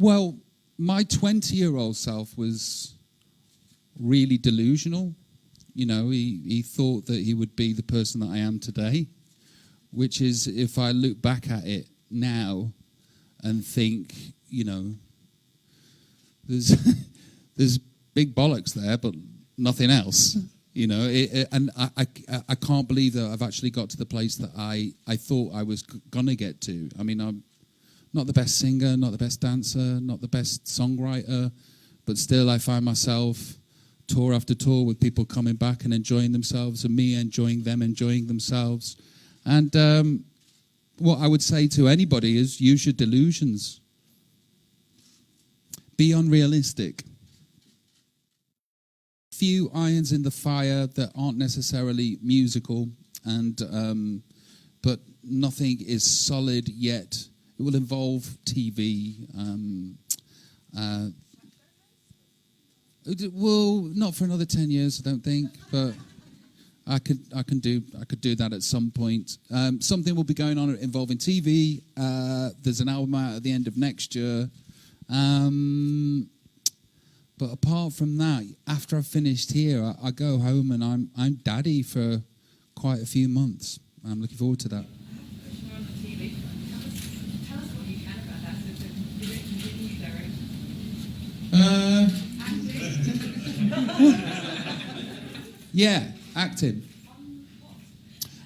Well, my 20-year-old self was really delusional. You know, he thought that he would be the person that I am today, which is, if I look back at it now and think, you know, there's there's big bollocks there, but nothing else. You know, and I can't believe that I've actually got to the place that I thought I was gonna get to. I mean, I'm not the best singer, not the best dancer, not the best songwriter, but still I find myself tour after tour with people coming back and enjoying themselves, and me enjoying them, enjoying themselves. And what I would say to anybody is use your delusions. Be unrealistic. Few irons in the fire that aren't necessarily musical, and but nothing is solid yet. It will involve TV. Well, not for another 10 years, I don't think, but I could do that at some point. Something will be going on involving TV. There's an album out at the end of next year. But apart from that, after I've finished here, I go home and I'm daddy for quite a few months. I'm looking forward to that. Yeah, acting.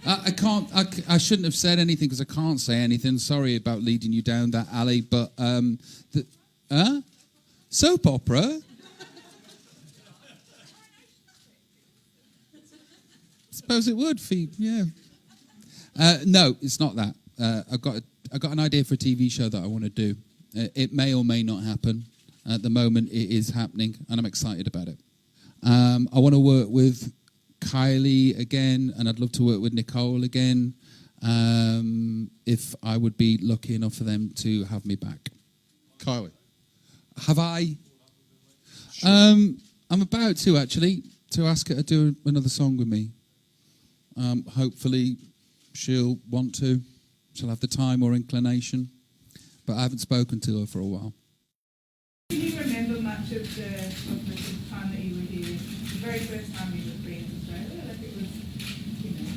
I can't. I shouldn't have said anything because I can't say anything. Sorry about leading you down that alley. But soap opera. Suppose it would. Yeah. No, it's not that. I got an idea for a TV show that I want to do. It may or may not happen. At the moment, it is happening, and I'm excited about it. I want to work with Kylie again, and I'd love to work with Nicole again, if I would be lucky enough for them to have me back. Kylie. Have I? Sure. I'm about to, actually, to ask her to do another song with me. Hopefully, she'll want to. She'll have the time or inclination. But I haven't spoken to her for a while. Do you remember much of the time that you were here? The very first time you were in Australia? Like it was, you know,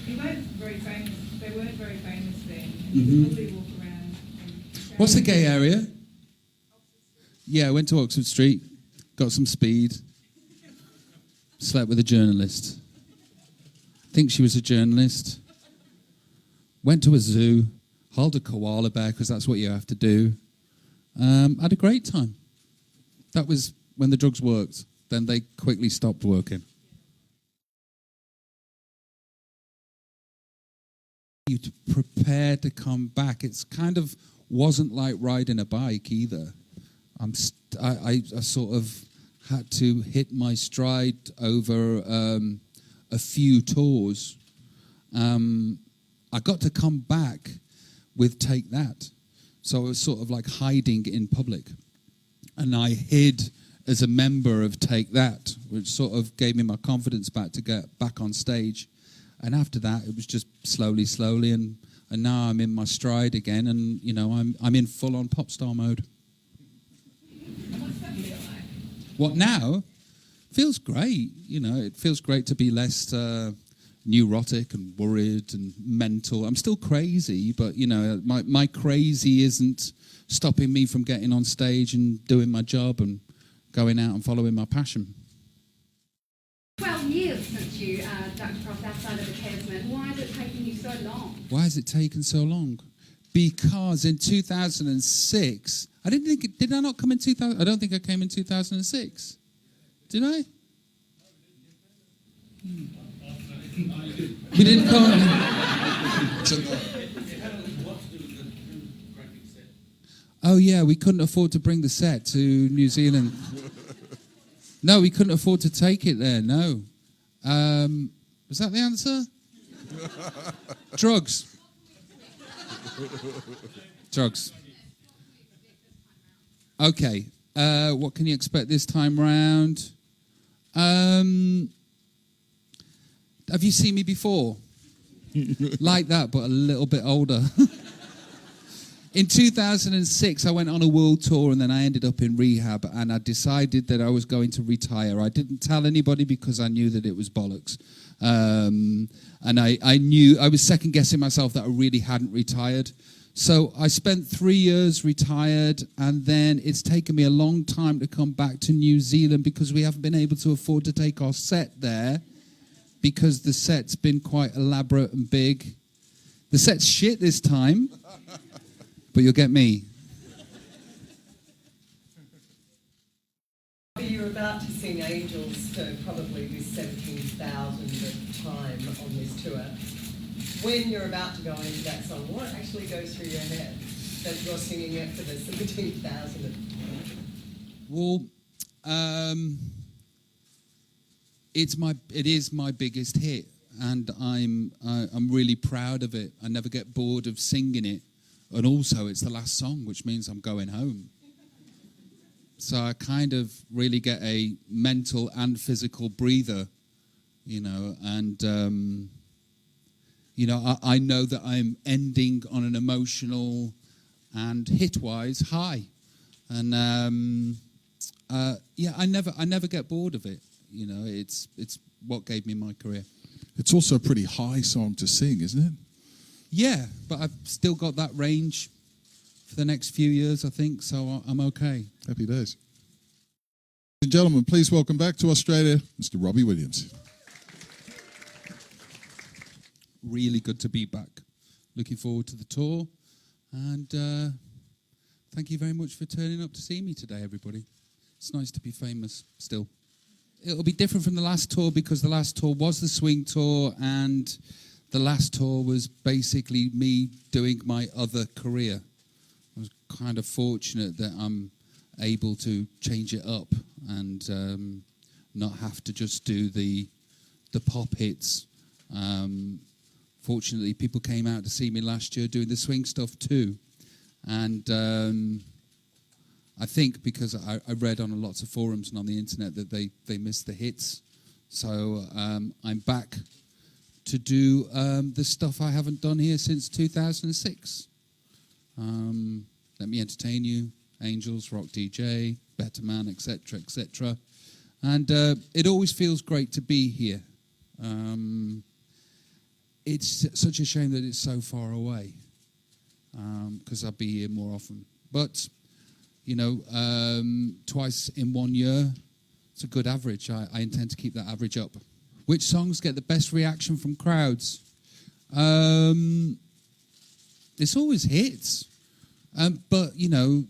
you weren't very famous. They weren't very famous then. And you could probably walk around. What's the gay area? Yeah, I went to Oxford Street, got some speed, slept with a journalist. I think she was a journalist. Went to a zoo, held a koala bear because that's what you have to do. Had a great time. That was when the drugs worked. Then they quickly stopped working. You to prepare to come back. It's kind of wasn't like riding a bike either. I sort of had to hit my stride over a few tours. I got to come back with Take That. So I was sort of like hiding in public. And I hid as a member of Take That, which sort of gave me my confidence back to get back on stage. And after that, it was just slowly, and now I'm in my stride again, and you know, I'm in full-on pop star mode. What's that feel like? What now? Feels great. You know, it feels great to be less neurotic and worried and mental. I'm still crazy, but you know, my crazy isn't stopping me from getting on stage and doing my job and going out and following my passion. 12 years since you ducked across outside of the Tasman. Why is it taking you so long? Why has it taken so long? Because in 2006, did I not come in 2000? I don't think I came in 2006. Did I? We didn't come. Oh yeah, we couldn't afford to bring the set to New Zealand. No, we couldn't afford to take it there. No. Was that the answer? Drugs. Drugs. Okay. What can you expect this time round? Have you seen me before? Like that, but a little bit older. In 2006, I went on a world tour and then I ended up in rehab and I decided that I was going to retire. I didn't tell anybody because I knew that it was bollocks. And I knew, I was second guessing myself that I really hadn't retired. So I spent 3 years retired, and then it's taken me a long time to come back to New Zealand because we haven't been able to afford to take our set there because the set's been quite elaborate and big. The set's shit this time, but you'll get me. You're about to sing Angels for probably this 17,000th time on this tour. When you're about to go into that song, what actually goes through your head that you're singing it for the 17,000th time? Well, it is my biggest hit, and I'm really proud of it. I never get bored of singing it, and also it's the last song, which means I'm going home. So I kind of really get a mental and physical breather, you know, and you know, I know that I'm ending on an emotional and hit-wise high, and yeah, I never get bored of it. You know, it's what gave me my career. It's also a pretty high song to sing, isn't it? Yeah, but I've still got that range for the next few years, I think, so I'm okay. Happy days. Ladies and gentlemen, please welcome back to Australia, Mr. Robbie Williams. Really good to be back. Looking forward to the tour, and thank you very much for turning up to see me today, everybody. It's nice to be famous still. It'll be different from the last tour because the last tour was the swing tour, and the last tour was basically me doing my other career. I was kind of fortunate that I'm able to change it up and not have to just do the pop hits. Fortunately, people came out to see me last year doing the swing stuff too. And I think because I read on lots of forums and on the internet that they missed the hits. So I'm back to do the stuff I haven't done here since 2006. Let Me Entertain You, Angels, Rock DJ, Better Man, etc., etc. And it always feels great to be here. It's such a shame that it's so far away, because I'd be here more often. But, you know, twice in 1 year, it's a good average. I intend to keep that average up. Which songs get the best reaction from crowds? It's always hits. But, you know,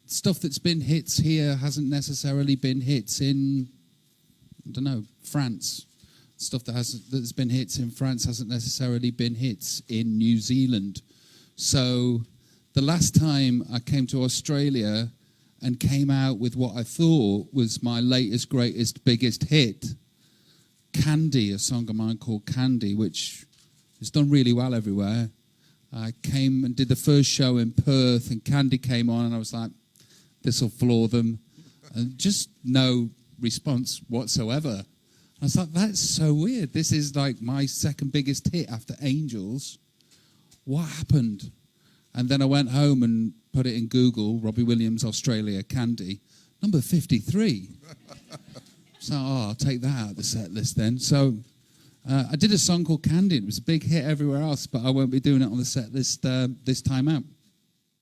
stuff that's been hits here hasn't necessarily been hits in, I don't know, France. Stuff that's been hits in France hasn't necessarily been hits in New Zealand. So the last time I came to Australia and came out with what I thought was my latest, greatest, biggest hit, Candy, a song of mine called Candy, which has done really well everywhere. I came and did the first show in Perth, and Candy came on, and I was like, this will floor them. And just no response whatsoever. I was like, that's so weird. This is like my second biggest hit after Angels. What happened? And then I went home and put it in Google, Robbie Williams, Australia, Candy, number 53. So, I'll take that out of the set list then. So I did a song called Candy. It was a big hit everywhere else, but I won't be doing it on the set list this time out.